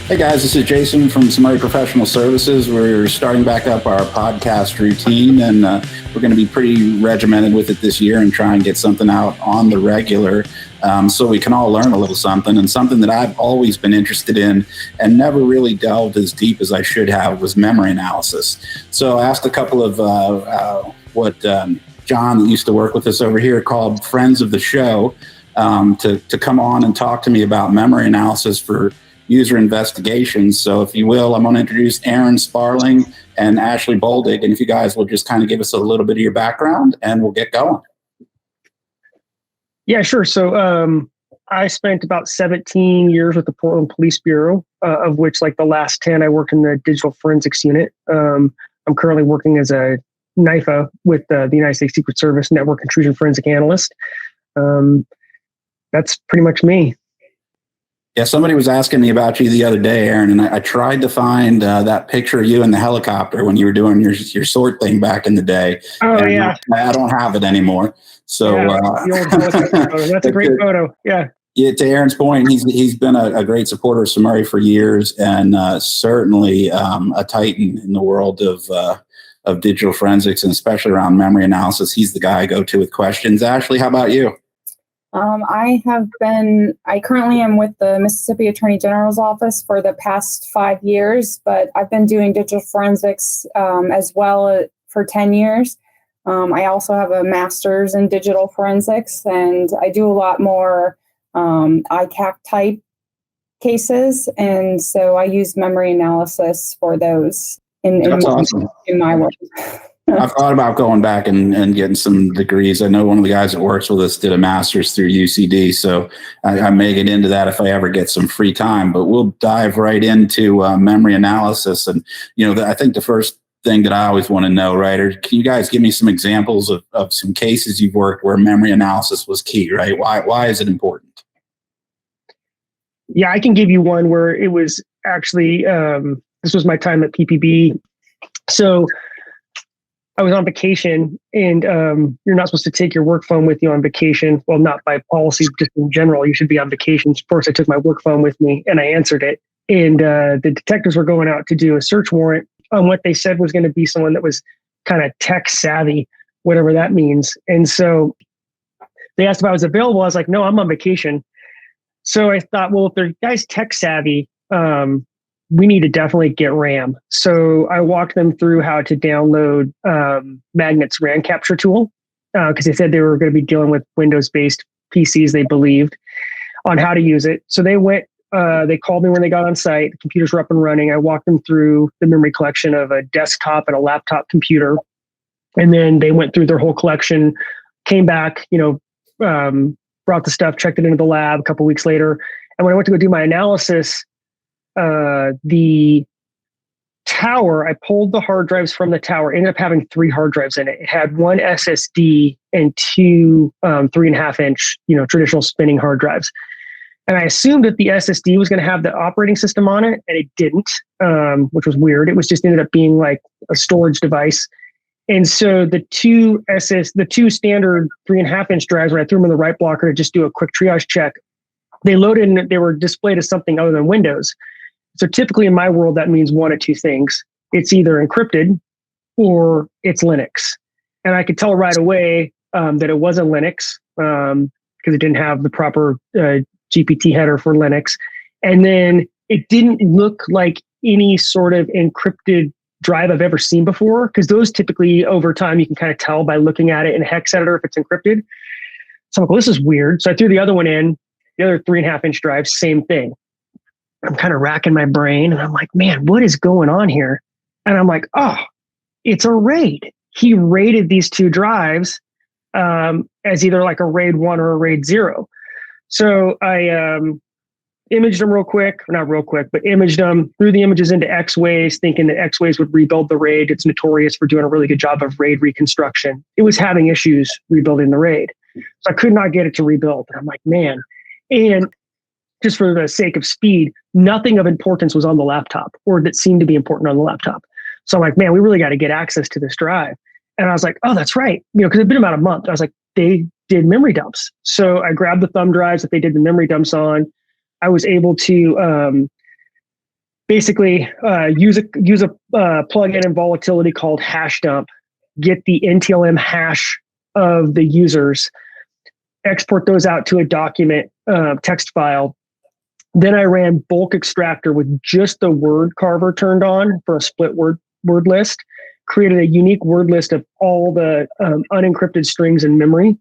Hey guys, this is Jason from SUMURI Professional Services. We're starting back up our podcast routine, and we're going to be pretty regimented with it this year and try and get something out on the regular so we can all learn a little something. And something that I've always been interested in and never really delved as deep as I should have was memory analysis. So I asked a couple of what John, that used to work with us over here, called friends of the show, to come on and talk to me about memory analysis for user investigations. So if you will, I'm going to introduce Aaron Sparling and Ashley Boldig. And if you guys will just kind of give us a little bit of your background and we'll get going. Yeah, sure. So I spent about 17 years with the Portland Police Bureau, of which like the last 10, I worked in the digital forensics unit. I'm currently working as a NIFA with the United States Secret Service Network Intrusion Forensic Analyst. That's pretty much me. Yeah, somebody was asking me about you the other day, Aaron, and I tried to find that picture of you in the helicopter when you were doing your sort thing back in the day. Oh, yeah. I don't have it anymore. So yeah, the old helicopter photo. That's a great photo. Yeah. Yeah, to Aaron's point, he's been a great supporter of SUMURI for years, and certainly a titan in the world of digital forensics, and especially around memory analysis. He's the guy I go to with questions. Ashley, how about you? I currently am with the Mississippi Attorney General's office for the past 5 years, but I've been doing digital forensics as well for 10 years. I also have a master's in digital forensics, and I do a lot more ICAC type cases. And so I use memory analysis for those in my work. I've thought about going back and getting some degrees. I know one of the guys that works with us did a master's through UCD, so I may get into that if I ever get some free time. But we'll dive right into memory analysis. And, I think the first thing that I always want to know, right, can you guys give me some examples of some cases you've worked where memory analysis was key, right? Why is it important? Yeah, I can give you one where it was actually, this was my time at PPB. So I was on vacation, and you're not supposed to take your work phone with you on vacation. Well, not by policy, just in general, you should be on vacation. Of course, I took my work phone with me and I answered it. And the detectives were going out to do a search warrant on what they said was going to be someone that was kind of tech savvy, whatever that means. And so they asked if I was available. I was like, no, I'm on vacation. So I thought, well, if the guy's tech savvy, we need to definitely get RAM. So I walked them through how to download Magnet's RAM Capture tool, because they said they were going to be dealing with Windows-based PCs, they believed, on how to use it. So they went, they called me when they got on site. The computers were up and running. I walked them through the memory collection of a desktop and a laptop computer. And then they went through their whole collection, came back, brought the stuff, checked it into the lab a couple of weeks later. And when I went to go do my analysis, the tower, I pulled the hard drives from the tower, ended up having 3 hard drives in it. It had 1 SSD and 2 3.5-inch, traditional spinning hard drives. And I assumed that the SSD was going to have the operating system on it, and it didn't, which was weird. It was just ended up being like a storage device. And so the two standard 3.5-inch drives, when I threw them in the write blocker to just do a quick triage check, they loaded and they were displayed as something other than Windows. So typically in my world, that means one of two things. It's either encrypted or it's Linux. And I could tell right away that it wasn't Linux because it didn't have the proper GPT header for Linux. And then it didn't look like any sort of encrypted drive I've ever seen before, because those typically over time you can kind of tell by looking at it in a hex editor if it's encrypted. So I'm like, well, this is weird. So I threw the other one in, the other 3.5-inch drive, same thing. I'm kind of racking my brain and I'm like, man, what is going on here? And I'm like, oh, it's a RAID. He raided these 2 drives as either like a RAID 1 or a RAID 0. So I imaged them real quick, not real quick, but imaged them, threw the images into X-Ways, thinking that X-Ways would rebuild the RAID. It's notorious for doing a really good job of RAID reconstruction. It was having issues rebuilding the RAID. So I could not get it to rebuild. And I'm like, man. And just for the sake of speed, nothing of importance was on the laptop, or that seemed to be important on the laptop. So I'm like, man, we really got to get access to this drive. And I was like, oh, that's right. Because it'd been about a month. I was like, they did memory dumps. So I grabbed the thumb drives that they did the memory dumps on. I was able to basically use a plugin in volatility called hash dump, get the NTLM hash of the users, export those out to a document text file. Then I ran bulk extractor with just the word carver turned on for a split word list, created a unique word list of all the unencrypted strings in memory,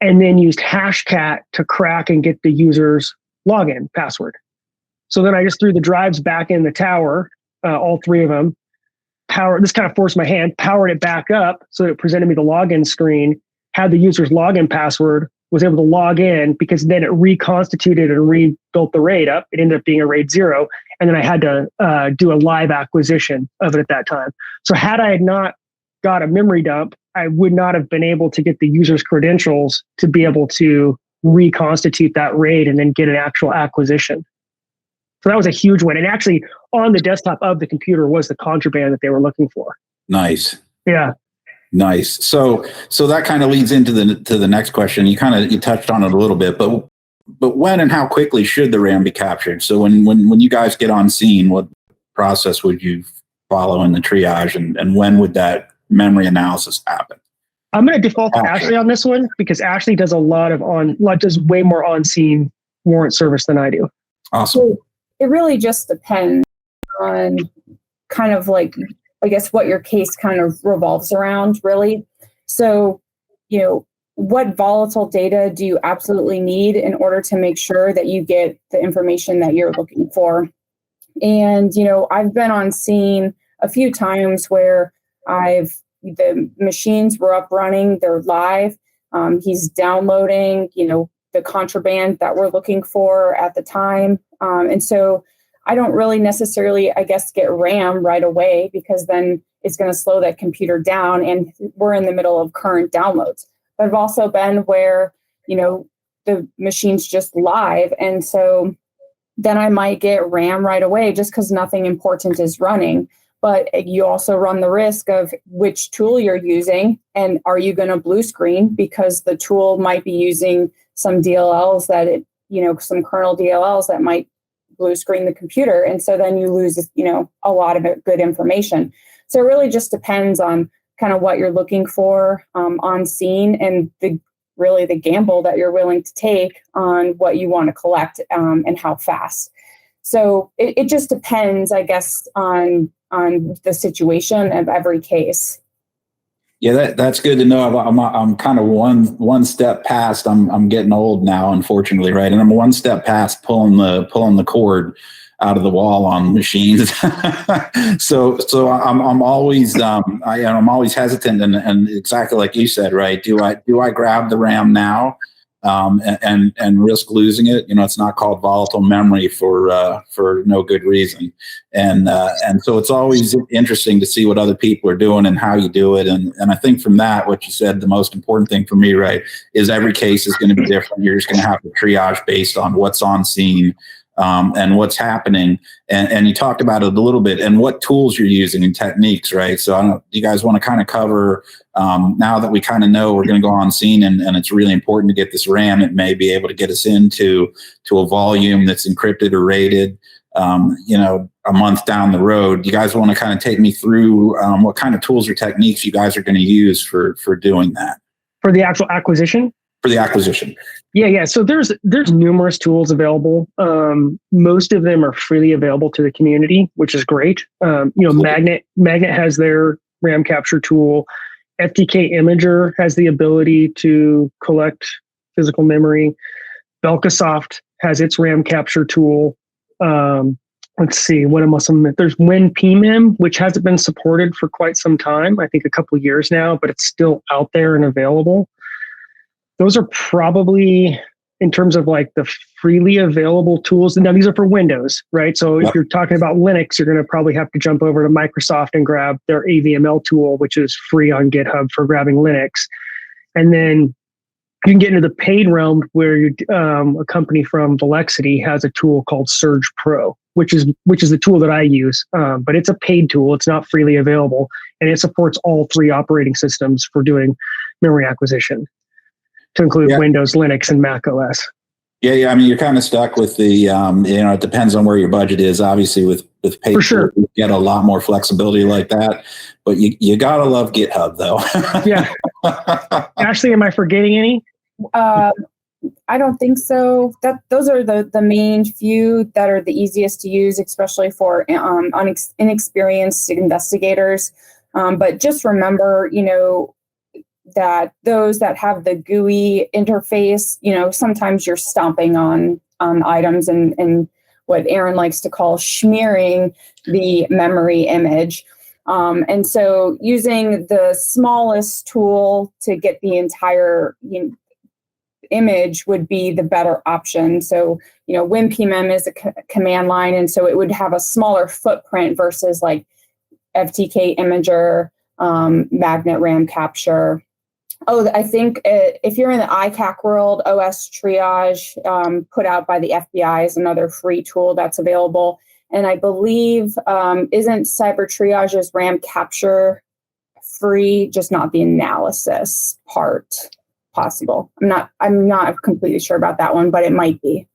and then used Hashcat to crack and get the user's login password. So then I just threw the drives back in the tower, all three of them. This kind of forced my hand, powered it back up so that it presented me the login screen, had the user's login password, was able to log in because then it reconstituted and rebuilt the RAID up. It ended up being a RAID 0. And then I had to do a live acquisition of it at that time. So had I not got a memory dump, I would not have been able to get the user's credentials to be able to reconstitute that RAID and then get an actual acquisition. So that was a huge win. And actually on the desktop of the computer was the contraband that they were looking for. Nice. Yeah. Nice. So that kind of leads into the next question. You touched on it a little bit, but when and how quickly should the RAM be captured? So when you guys get on scene, what process would you follow in the triage, and when would that memory analysis happen? I'm going to default to Ashley on this one because Ashley does does way more on scene warrant service than I do. Awesome. So it really just depends on kind of like, I guess, what your case kind of revolves around, really. So, what volatile data do you absolutely need in order to make sure that you get the information that you're looking for? And, I've been on scene a few times where the machines were up running, they're live. He's downloading, the contraband that we're looking for at the time. And so I don't really necessarily, I guess, get RAM right away because then it's going to slow that computer down and we're in the middle of current downloads. But I've also been where, the machine's just live. And so then I might get RAM right away just because nothing important is running. But you also run the risk of which tool you're using and are you going to blue screen because the tool might be using some DLLs some kernel DLLs that might blue screen the computer. And so then you lose, a lot of good information. So it really just depends on kind of what you're looking for on scene and the gamble that you're willing to take on what you want to collect and how fast. So it just depends, I guess, on the situation of every case. Yeah, that's good to know. I'm kind of one step past. I'm getting old now, unfortunately, right? And I'm one step past pulling the cord out of the wall on machines. so I'm always I'm always hesitant, and exactly like you said, right? Do I grab the RAM now and risk losing it? It's not called volatile memory for no good reason. And so it's always interesting to see what other people are doing and how you do it. And I think from that, what you said, the most important thing for me, right, is every case is going to be different. You're just going to have to triage based on what's on scene. And what's happening, and you talked about it a little bit, and what tools you're using and techniques, right? So I don't know, do you guys want to kind of cover, now that we kind of know we're going to go on scene and it's really important to get this RAM, it may be able to get us into a volume that's encrypted or rated, a month down the road. Do you guys want to kind of take me through what kind of tools or techniques you guys are going to use for doing that? For the actual acquisition? For the acquisition. Yeah. So there's numerous tools available. Most of them are freely available to the community, which is great. Magnet has their RAM capture tool. FTK Imager has the ability to collect physical memory. Belkasoft has its RAM capture tool. Let's see, what am I missing? There's WinPmem, which hasn't been supported for quite some time. I think a couple of years now, but it's still out there and available. Those are probably, in terms of like the freely available tools. Now these are for Windows, right? So if you're talking about Linux, you're going to probably have to jump over to Microsoft and grab their AVML tool, which is free on GitHub for grabbing Linux. And then you can get into the paid realm where a company from Volexity has a tool called Surge Pro, which is the tool that I use. But it's a paid tool. It's not freely available. And it supports all three operating systems for doing memory acquisition, to include Windows, Linux, and Mac OS. Yeah. I mean, you're kind of stuck with the, it depends on where your budget is. Obviously, with paper, For sure. you get a lot more flexibility like that. But you gotta love GitHub, though. Yeah. Ashley, am I forgetting any? I don't think so. Those are the main few that are the easiest to use, especially for inexperienced investigators. But just remember, that those that have the GUI interface, sometimes you're stomping on items and what Aaron likes to call smearing the memory image. And so using the smallest tool to get the entire image would be the better option. So, WinPmem is a command line, and so it would have a smaller footprint versus like FTK Imager, Magnet RAM Capture. Oh, I think if you're in the ICAC world, OStriage, put out by the FBI, is another free tool that's available. And I believe, isn't CyberTriage's RAM Capture free, just not the analysis part possible? I'm not completely sure about that one, but it might be.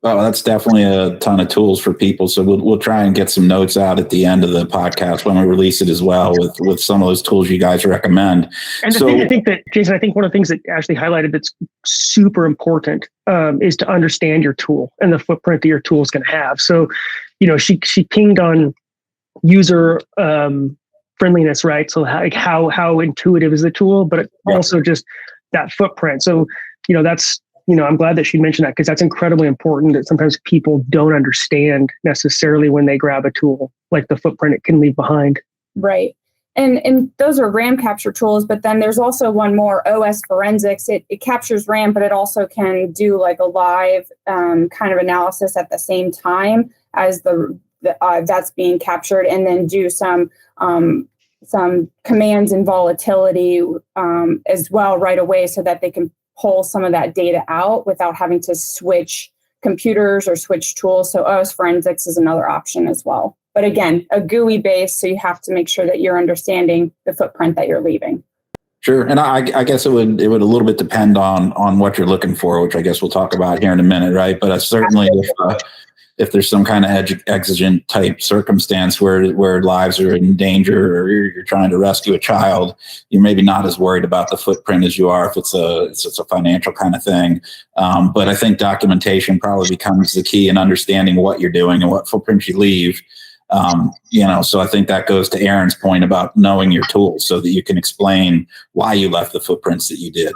Well, that's definitely a ton of tools for people. So we'll try and get some notes out at the end of the podcast when we release it as well with some of those tools you guys recommend. And I think that, Jason, one of the things that Ashley highlighted that's super important is to understand your tool and the footprint that your tool is going to have. So, she pinged on user friendliness, right? So how intuitive is the tool, but also just that footprint. So, that's, I'm glad that she mentioned that, because that's incredibly important, that sometimes people don't understand necessarily when they grab a tool, like the footprint it can leave behind. Right. And those are RAM capture tools, but then there's also one more, OSForensics. It captures RAM, but it also can do like a live kind of analysis at the same time as that's being captured, and then do some commands and volatility as well right away, so that they can pull some of that data out without having to switch computers or switch tools. So OSForensics is another option as well. But again, a GUI base, so you have to make sure that you're understanding the footprint that you're leaving. Sure. And I guess it would a little bit depend on what you're looking for, which I guess we'll talk about here in a minute, right? But certainly if there's some kind of exigent type circumstance where lives are in danger, or you're trying to rescue a child, you're maybe not as worried about the footprint as you are if it's a financial kind of thing. But I think documentation probably becomes the key in understanding what you're doing and what footprint you leave. So I think that goes to Aaron's point about knowing your tools so that you can explain why you left the footprints that you did.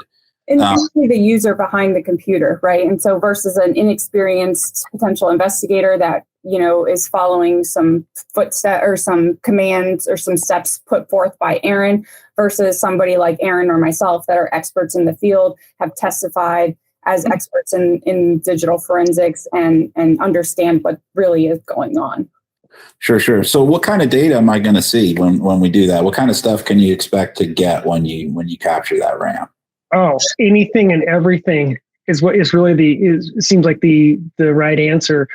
And the user behind the computer, right? And so versus an inexperienced potential investigator that, is following some footstep or some commands or some steps put forth by Aaron, versus somebody like Aaron or myself that are experts in the field, have testified as experts in digital forensics and understand what really is going on. Sure. So what kind of data am I going to see when we do that? What kind of stuff can you expect to get when you capture that RAM? Oh, anything and everything is what is really it seems like the right answer.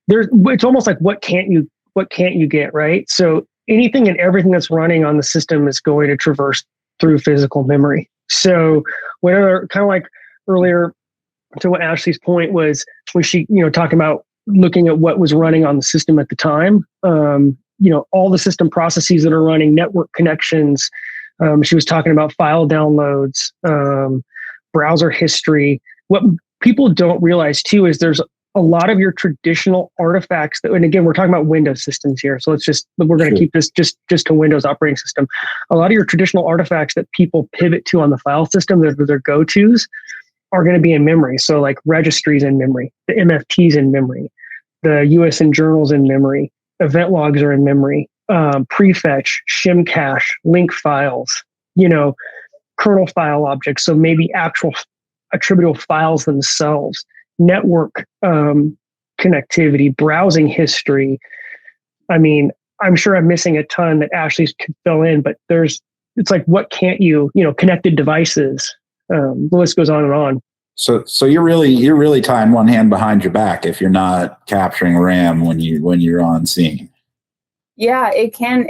It's almost like what can't you get, right? So anything and everything that's running on the system is going to traverse through physical memory. So whatever, kind of like earlier to what Ashley's point was, when she talking about looking at what was running on the system at the time, all the system processes that are running, network connections. She was talking about file downloads, browser history. What people don't realize too is there's a lot of your traditional artifacts and again, we're talking about Windows systems here. So we're going to keep this just to Windows operating system. A lot of your traditional artifacts that people pivot to on the file system, that are their go-tos, are going to be in memory. So like registries in memory, the MFTs in memory, the USN journals in memory, event logs are in memory. Prefetch, shim cache, link files, kernel file objects. So maybe actual attributable files themselves, network connectivity, browsing history. I mean, I'm sure I'm missing a ton that Ashley could fill in, but it's like, what can't you, connected devices. The list goes on and on. So you're really tying one hand behind your back if you're not capturing RAM when you're on scene. Yeah, it can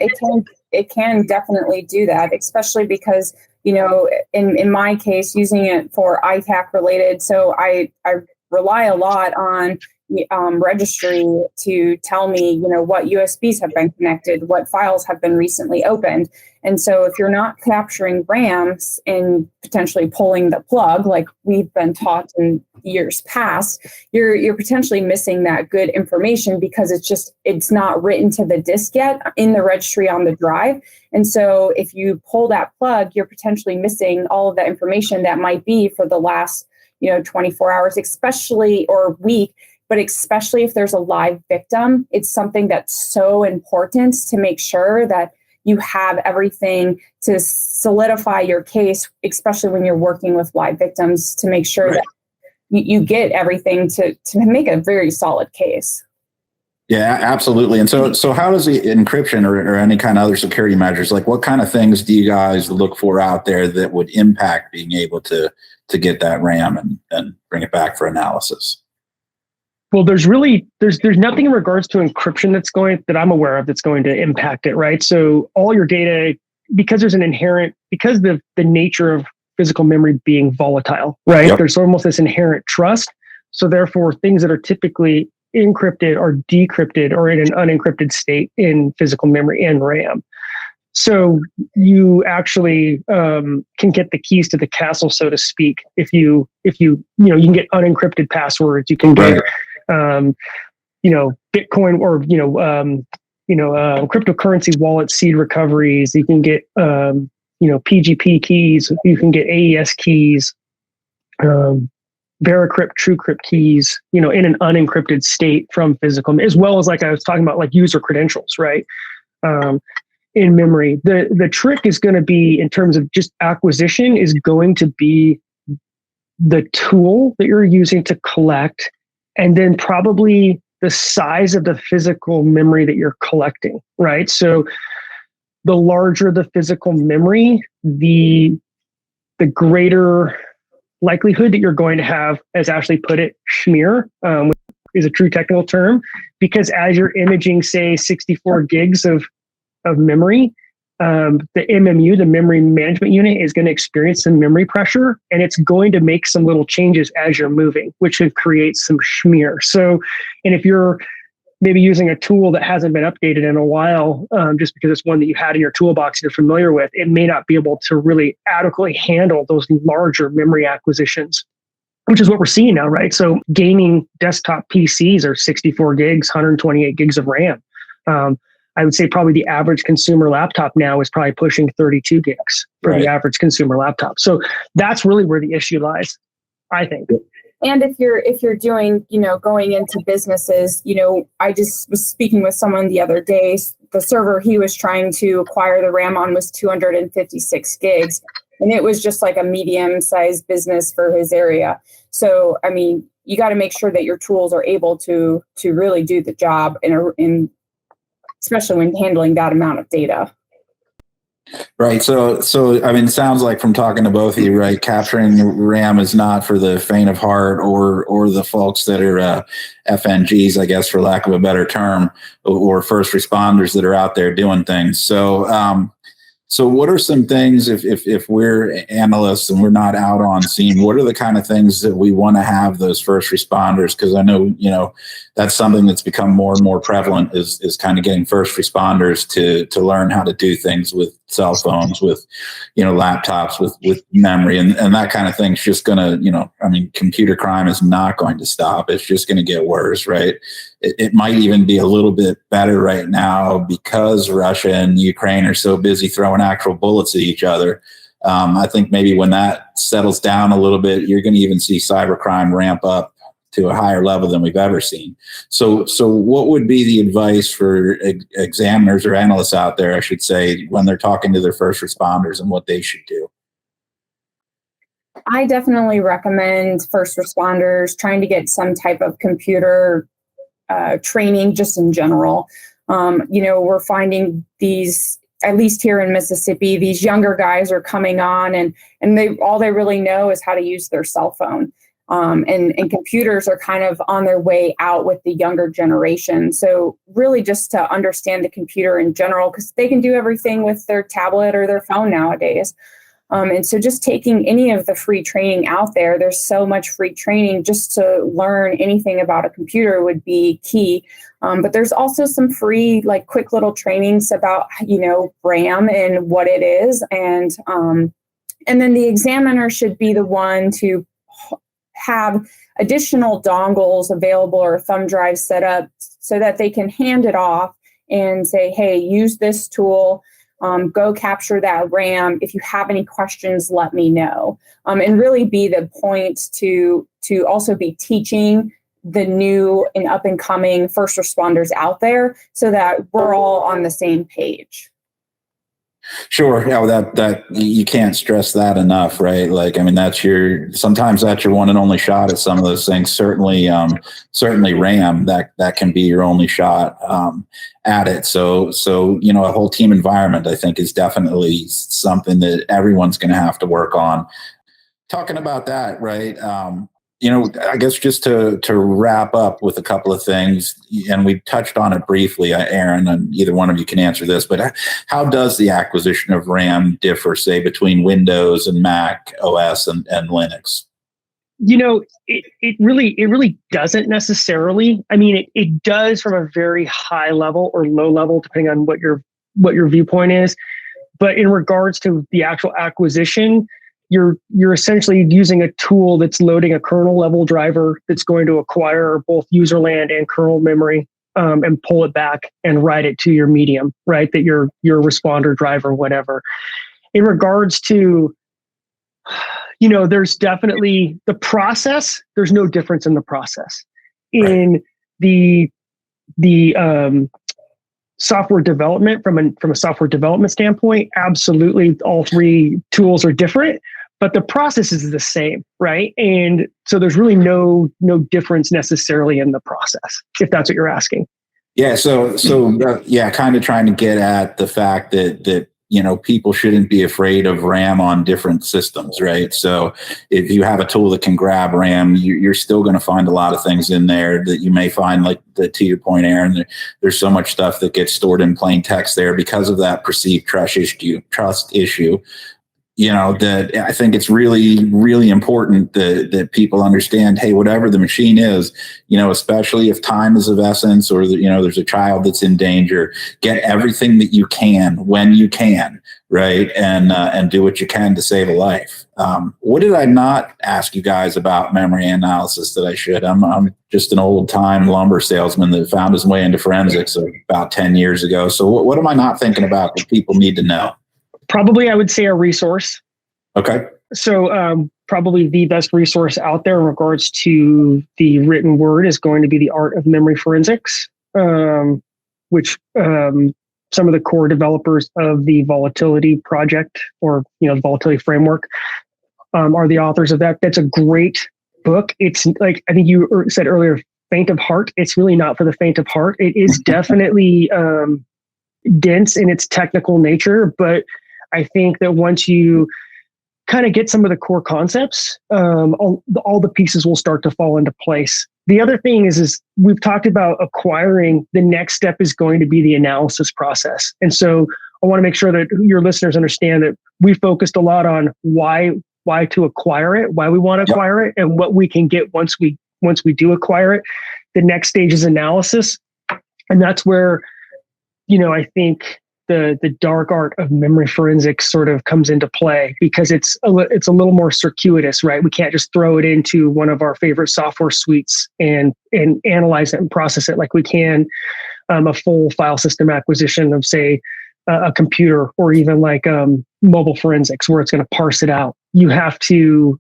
definitely do that, especially because, in my case, using it for ITAC related. So I rely a lot on registry to tell me, what USBs have been connected, what files have been recently opened. And so if you're not capturing RAMs and potentially pulling the plug, like we've been taught in years past, you're potentially missing that good information because it's not written to the disk yet in the registry on the drive. And so if you pull that plug, you're potentially missing all of that information that might be for the last 24 hours, especially, or week. But especially if there's a live victim, it's something that's so important to make sure that you have everything to solidify your case, especially when you're working with live victims, to make sure that you get everything to make a very solid case. Yeah, absolutely. And so how does the encryption or any kind of other security measures, like what kind of things do you guys look for out there that would impact being able to get that RAM and bring it back for analysis? Well, there's nothing in regards to encryption that I'm aware of that's going to impact it, right? So all your data, because the nature of physical memory being volatile, right? Yep. There's almost this inherent trust. So therefore, things that are typically encrypted or decrypted or in an unencrypted state in physical memory and RAM. So you actually can get the keys to the castle, so to speak. If you can get unencrypted passwords, you can get Bitcoin or cryptocurrency wallet seed recoveries. You can get PGP keys. You can get AES keys, Veracrypt, TrueCrypt keys. In an unencrypted state from physical, as well as like I was talking about, like user credentials, right? In memory, the trick is going to be, in terms of just acquisition, is going to be the tool that you're using to collect. And then probably the size of the physical memory that you're collecting, right? So the larger the physical memory, the greater likelihood that you're going to have, as Ashley put it, schmear, which is a true technical term, because as you're imaging, say, 64 gigs of memory, the MMU, the memory management unit, is going to experience some memory pressure, and it's going to make some little changes as you're moving, which could create some schmear. So, and if you're maybe using a tool that hasn't been updated in a while, just because it's one that you had in your toolbox you're familiar with, it may not be able to really adequately handle those larger memory acquisitions, which is what we're seeing now, right? So gaming desktop PCs are 64 gigs, 128 gigs of RAM. I would say probably the average consumer laptop now is probably pushing 32 gigs for the average consumer laptop. So that's really where the issue lies, I think. And if you're doing, going into businesses, I just was speaking with someone the other day. The server he was trying to acquire the RAM on was 256 gigs. And it was just like a medium-sized business for his area. So, I mean, you got to make sure that your tools are able to really do the job in especially when handling that amount of data. Right. So I mean, it sounds like from talking to both of you, right, capturing RAM is not for the faint of heart or the folks that are FNGs, I guess, for lack of a better term, or first responders that are out there doing things. So what are some things, if we're analysts and we're not out on scene, what are the kind of things that we want to have those first responders? Because I know, that's something that's become more and more prevalent is kind of getting first responders to learn how to do things with cell phones, with, laptops, with memory and that kind of thing. It's just going to, computer crime is not going to stop. It's just going to get worse, right? It might even be a little bit better right now because Russia and Ukraine are so busy throwing actual bullets at each other. I think maybe when that settles down a little bit, you're going to even see cybercrime ramp up to a higher level than we've ever seen. So what would be the advice for examiners or analysts out there, I should say, when they're talking to their first responders and what they should do? I definitely recommend first responders trying to get some type of computer training just in general. We're finding these, at least here in Mississippi, these younger guys are coming on and all they really know is how to use their cell phone. And computers are kind of on their way out with the younger generation. So really just to understand the computer in general, because they can do everything with their tablet or their phone nowadays. And so just taking any of the free training out there, there's so much free training just to learn anything about a computer would be key. But there's also some free, like quick little trainings about, RAM and what it is. And then the examiner should be the one to have additional dongles available or thumb drives set up so that they can hand it off and say, hey, use this tool. Go capture that RAM. If you have any questions, let me know. And really be the point to also be teaching the new and up and coming first responders out there so that we're all on the same page. Sure. Yeah, that you can't stress that enough, right? Like, I mean, sometimes that's your one and only shot at some of those things. Certainly RAM, that can be your only shot at it. So a whole team environment, I think, is definitely something that everyone's going to have to work on. Talking about that, right? I guess just to wrap up with a couple of things, and we touched on it briefly, Aaron, and either one of you can answer this, but how does the acquisition of RAM differ, say, between Windows and Mac OS and Linux? It really doesn't necessarily. I mean, it does from a very high level or low level, depending on what your viewpoint is. But in regards to the actual acquisition, you're essentially using a tool that's loading a kernel level driver that's going to acquire both user land and kernel memory and pull it back and write it to your medium, right? That your responder driver, whatever. In regards to, there's definitely the process. There's no difference in the process. In the software development, from a software development standpoint, absolutely, all three tools are different, but the process is the same, right? And so there's really no difference necessarily in the process, if that's what you're asking. Yeah. So kind of trying to get at the fact that people shouldn't be afraid of RAM on different systems, right? So if you have a tool that can grab RAM, you're still going to find a lot of things in there that you may find, like to your point, Aaron, there's so much stuff that gets stored in plain text there because of that perceived trust issue. That I think it's really, really important that people understand, hey, whatever the machine is, especially if time is of essence or, there's a child that's in danger, get everything that you can when you can, right? And do what you can to save a life. What did I not ask you guys about memory analysis that I should? I'm just an old time lumber salesman that found his way into forensics about 10 years ago. So what am I not thinking about that people need to know? Probably, I would say a resource. Okay. So probably the best resource out there in regards to the written word is going to be The Art of Memory Forensics, which some of the core developers of the Volatility project or the Volatility framework are the authors of that. That's a great book. It's like, I think you said earlier, faint of heart. It's really not for the faint of heart. It is definitely dense in its technical nature, but I think that once you kind of get some of the core concepts, all the pieces will start to fall into place. The other thing is we've talked about acquiring. The next step is going to be the analysis process. And so I want to make sure that your listeners understand that we focused a lot on why to acquire it, why we want to acquire it, and what we can get once we do acquire it. The next stage is analysis. And that's where, I think the dark art of memory forensics sort of comes into play, because it's a little more circuitous, right? We can't just throw it into one of our favorite software suites and analyze it and process it like we can a full file system acquisition of, say, a computer, or even like mobile forensics, where it's going to parse it out. You have to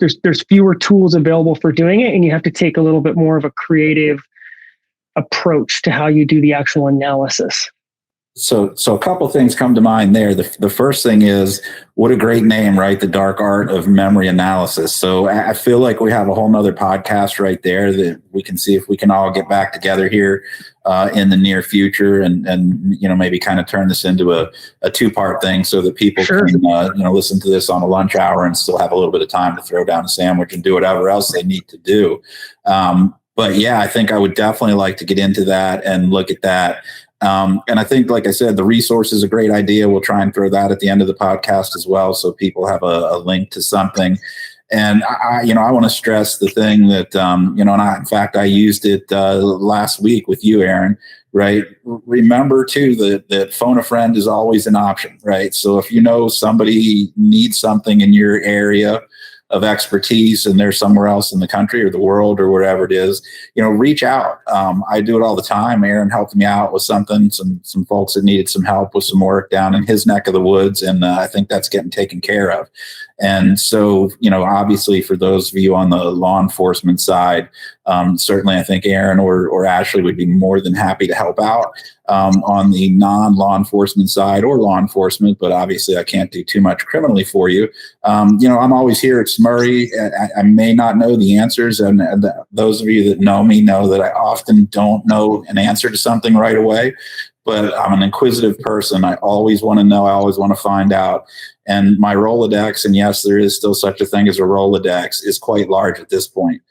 there's fewer tools available for doing it, and you have to take a little bit more of a creative approach to how you do the actual analysis. So a couple things come to mind there. The first thing is, what a great name, right? The dark art of memory analysis. So I feel like we have a whole nother podcast right there that we can see if we can all get back together here in the near future and maybe kind of turn this into a two-part thing so that people can listen to this on a lunch hour and still have a little bit of time to throw down a sandwich and do whatever else they need to do. But yeah, I think I would definitely like to get into that and look at that. And I think, like I said, the resource is a great idea. We'll try and throw that at the end of the podcast as well, so people have a link to something. And I want to stress the thing that, in fact, I used it last week with you, Aaron, right? Remember too, that phone a friend is always an option, right? So if you know somebody needs something in your area of expertise and they're somewhere else in the country or the world or wherever it is, reach out. I do it all the time. Aaron helped me out with something, some folks that needed some help with some work down in his neck of the woods. And I think that's getting taken care of. And so, obviously for those of you on the law enforcement side, certainly I think Aaron or Ashley would be more than happy to help out on the non-law enforcement side or law enforcement, but obviously I can't do too much criminally for you. I'm always here at SUMURI. I may not know the answers, and those of you that know me know that I often don't know an answer to something right away, but I'm an inquisitive person. I always want to know. I always want to find out. And my Rolodex, and yes, there is still such a thing as a Rolodex, is quite large at this point.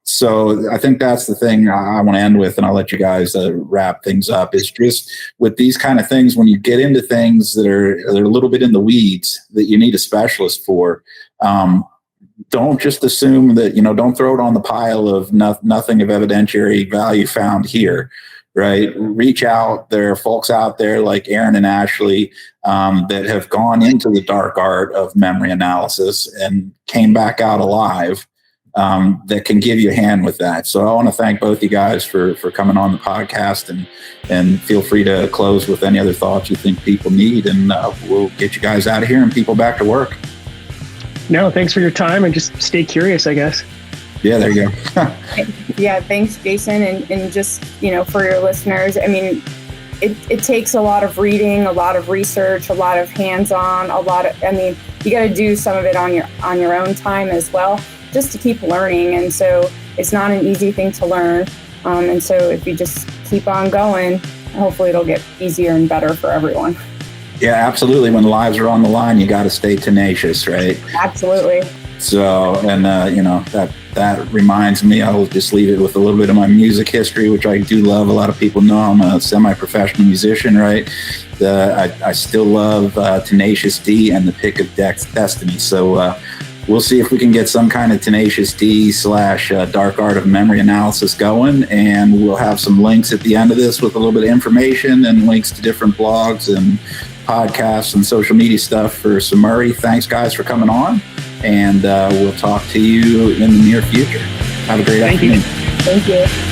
So I think that's the thing I want to end with, and I'll let you guys wrap things up, is just with these kind of things, when you get into things that are a little bit in the weeds that you need a specialist for, don't just assume that, don't throw it on the pile of nothing of evidentiary value found here. Right. Reach out. There are folks out there like Aaron and Ashley that have gone into the dark art of memory analysis and came back out alive that can give you a hand with that. So I want to thank both you guys for coming on the podcast, and feel free to close with any other thoughts you think people need, and we'll get you guys out of here and people back to work. No, thanks for your time, and just stay curious, I guess. Yeah, there you go. Yeah, thanks, Jason. And just, for your listeners, I mean, it takes a lot of reading, a lot of research, a lot of hands-on, you got to do some of it on your own time as well, just to keep learning. And so it's not an easy thing to learn. And so if you just keep on going, hopefully it'll get easier and better for everyone. Yeah, absolutely. When lives are on the line, you got to stay tenacious, right? Absolutely. So, and that reminds me, I'll just leave it with a little bit of my music history, which I do love. A lot of people know I'm a semi-professional musician, right? I still love Tenacious D and the Pick of Destiny. So we'll see if we can get some kind of Tenacious D / Dark Art of Memory Analysis going, and we'll have some links at the end of this with a little bit of information and links to different blogs and podcasts and social media stuff for SUMURI. Thanks, guys, for coming on. And we'll talk to you in the near future. Have a great afternoon. Thank you.